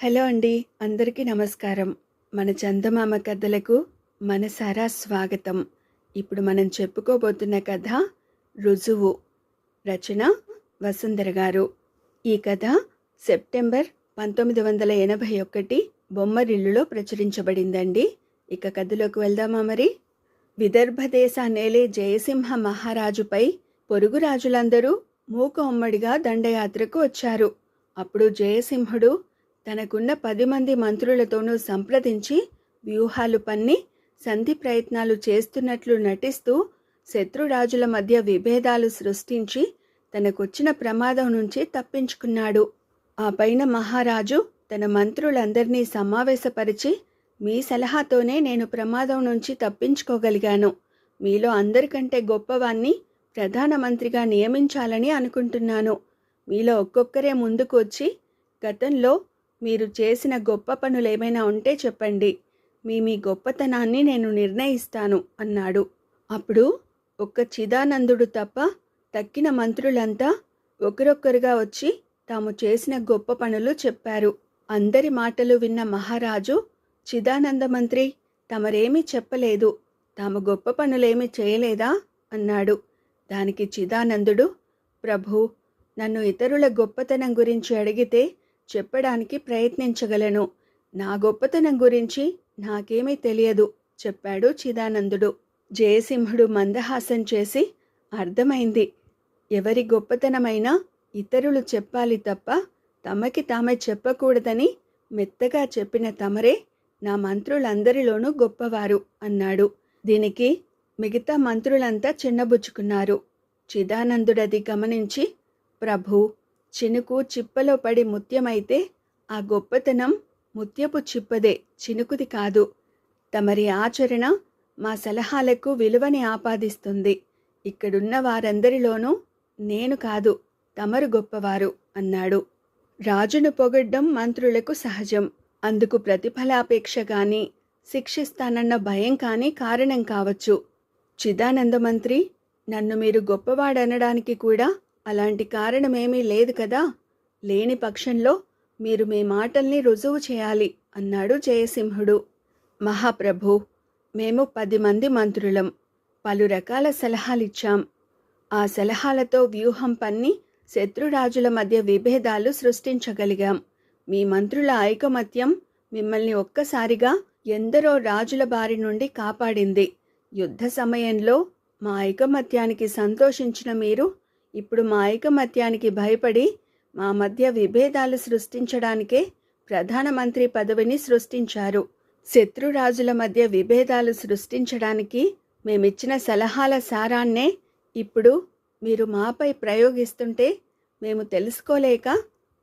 Hello అండి. అందరికీ నమస్కారం. మన చందమామ కథలకు మనసారా స్వాగతం. ఇప్పుడు మనం చెప్పుకోబోతున్న కథ రుజువు. రచన వసుంధర గారు. ఈ కథ సెప్టెంబర్ 1981 బొమ్మరిల్లులో ప్రచురించబడిందండి. ఇక కథలోకి వెళ్దామా మరి? విదర్భ దేశాన్నేలే జయసింహ మహారాజుపై పొరుగు రాజులందరూ మూక ఉమ్మడిగా దండయాత్రకు వచ్చారు. అప్పుడు జయసింహుడు తనకున్న 10 మంది మంత్రులతోనూ సంప్రదించి వ్యూహాలు పన్ని సంధి ప్రయత్నాలు చేస్తున్నట్లు నటిస్తూ శత్రురాజుల మధ్య విభేదాలు సృష్టించి తనకొచ్చిన ప్రమాదం నుంచి తప్పించుకున్నాడు. ఆ పైన మహారాజు తన మంత్రులందరినీ సమావేశపరిచి, మీ సలహాతోనే నేను ప్రమాదం నుంచి తప్పించుకోగలిగాను. మీలో అందరికంటే గొప్పవాణ్ణి ప్రధానమంత్రిగా నియమించాలని అనుకుంటున్నాను. మీలో ఒక్కొక్కరే ముందుకు వచ్చి గతంలో మీరు చేసిన గొప్ప పనులేమైనా ఉంటే చెప్పండి. మీ గొప్పతనాన్ని నేను నిర్ణయిస్తాను అన్నాడు. అప్పుడు ఒక్క చిదానందుడు తప్ప తక్కిన మంత్రులంతా ఒకరొక్కరుగా వచ్చి తాము చేసిన గొప్ప పనులు చెప్పారు. అందరి మాటలు విన్న మహారాజు, చిదానంద మంత్రి తమరేమీ చెప్పలేదు, తాము గొప్ప పనులేమీ చేయలేదా అన్నాడు. దానికి చిదానందుడు, ప్రభు, నన్ను ఇతరుల గొప్పతనం గురించి అడిగితే చెప్పడానికి ప్రయత్నించగలను. నా గొప్పతనం గురించి నాకేమీ తెలియదు చెప్పాడు చిదానందుడు. జయసింహుడు మందహాసం చేసి, అర్థమైంది, ఎవరి గొప్పతనమైనా ఇతరులు చెప్పాలి తప్ప తమకి తామే చెప్పకూడదని మెత్తగా చెప్పిన తమరే నా మంత్రులందరిలోనూ గొప్పవారు అన్నాడు. దీనికి మిగతా మంత్రులంతా చిన్నబుచ్చుకున్నారు. చిదానందుడది గమనించి, ప్రభు, చినుకు చిప్పలో పడి ముత్యమైతే ఆ గొప్పతనం ముత్యపు చిప్పదే, చినుకుది కాదు. తమరి ఆచరణ మా సలహాలకు విలువని ఆపాదిస్తుంది. ఇక్కడున్న వారందరిలోనూ నేను కాదు, తమరు గొప్పవారు అన్నాడు. రాజును పొగడ్డం మంత్రులకు సహజం. అందుకు ప్రతిఫలాపేక్ష కానీ శిక్షిస్తానన్న భయం కానీ కారణం కావచ్చు. చిదానంద మంత్రి, నన్ను మీరు గొప్పవాడనడానికి కూడా అలాంటి కారణమేమీ లేదు కదా. లేని పక్షంలో మీరు మీ మాటల్ని రుజువు చేయాలి అన్నాడు జయసింహుడు. మహాప్రభు, మేము 10 మంది మంత్రులం. పలు రకాల సలహాలిచ్చాం. ఆ సలహాలతో వ్యూహం పన్ని శత్రురాజుల మధ్య విభేదాలు సృష్టించగలిగాం. మీ మంత్రుల ఐకమత్యం మిమ్మల్ని ఒక్కసారిగా ఎందరో రాజుల బారి నుండి కాపాడింది. యుద్ధ సమయంలో మా ఐకమత్యానికి సంతోషించిన మీరు ఇప్పుడు మా ఐకమత్యానికి భయపడి మా మధ్య విభేదాలు సృష్టించడానికే ప్రధానమంత్రి పదవిని సృష్టించారు. శత్రురాజుల మధ్య విభేదాలు సృష్టించడానికి మేమిచ్చిన సలహాల సారాన్నే ఇప్పుడు మీరు మాపై ప్రయోగిస్తుంటే మేము తెలుసుకోలేక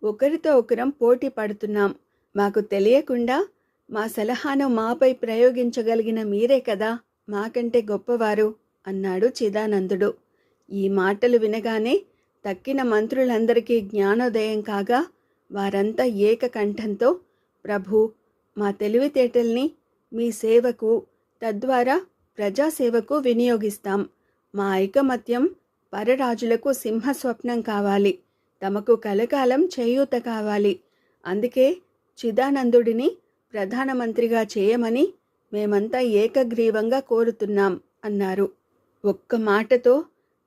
ఒకరితో ఒకరం పోటీ పడుతున్నాం. మాకు తెలియకుండా మా సలహాను మాపై ప్రయోగించగలిగిన మీరే కదా మాకంటే గొప్పవారు అన్నాడు చిదానందుడు. ఈ మాటలు వినగానే తక్కిన మంత్రులందరికీ జ్ఞానోదయం కాగా వారంతా ఏకకంఠంతో, ప్రభు, మా తెలివితేటల్ని మీ సేవకు, తద్వారా ప్రజాసేవకు వినియోగిస్తాం. మా ఐకమత్యం పరరాజులకు సింహస్వప్నం కావాలి, తమకు కలకాలం చేయూత కావాలి. అందుకే చిదానందుడిని ప్రధానమంత్రిగా చేయమని మేమంతా ఏకగ్రీవంగా కోరుతున్నాం అన్నారు. ఒక్క మాటతో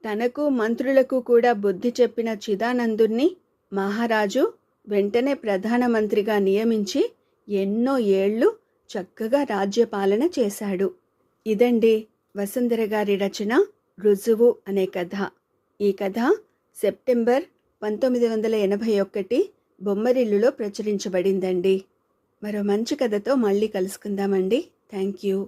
తనకు మంత్రులకు కూడా బుద్ధి చెప్పిన చిదానందుణ్ణి మహారాజు వెంటనే ప్రధానమంత్రిగా నియమించి ఎన్నో ఏళ్ళు చక్కగా రాజ్యపాలన చేశాడు. ఇదండి వసుంధర గారి రచన రుజువు అనే కథ. ఈ కథ సెప్టెంబర్ 1981 బొమ్మరిల్లులో ప్రచురించబడిందండి. మరో మంచి కథతో మళ్ళీ కలుసుకుందామండి. Thank you.